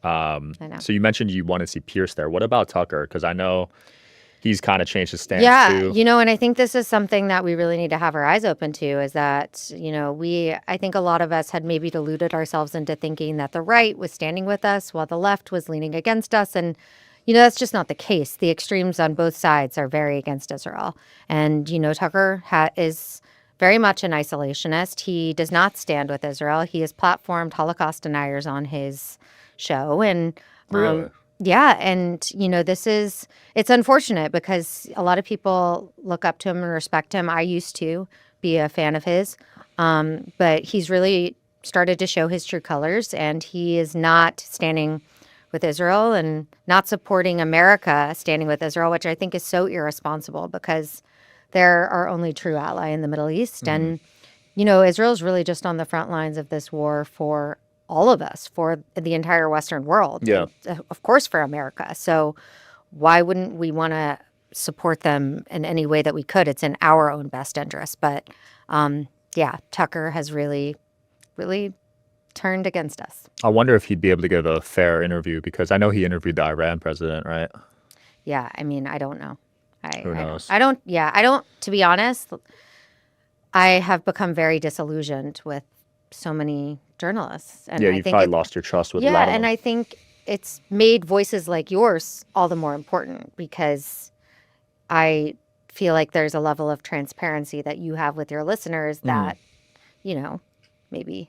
I know. So you mentioned you want to see Pierce there. What about Tucker? Because I know he's kind of changed his stance Yeah, too. and I think this is something that we really need to have our eyes open to is that, I think a lot of us had maybe deluded ourselves into thinking that the right was standing with us while the left was leaning against us. And, that's just not the case. The extremes on both sides are very against Israel. And, Tucker is very much an isolationist. He does not stand with Israel. He has platformed Holocaust deniers on his show. And, Really? yeah, and it's unfortunate because a lot of people look up to him and respect him. I used to be a fan of his, but he's really started to show his true colors, and he is not standing with Israel and not supporting America standing with Israel, which I think is so irresponsible because they're our only true ally in the Middle East. Hmm. And Israel is really just on the front lines of this war for all of us, for the entire Western world, Yeah. and of course for America. So why wouldn't we want to support them in any way that we could? It's in our own best interest. But yeah, Tucker has really, really turned against us. I wonder if he'd be able to give a fair interview because I know he interviewed the Iran president, right? Yeah, I mean, I don't know. Who knows? I don't, to be honest, I have become very disillusioned with so many journalists. And Yeah, I you've think probably lost your trust with a yeah, lot of and them. I think it's made voices like yours all the more important because I feel like there's a level of transparency that you have with your listeners Mhm. that, maybe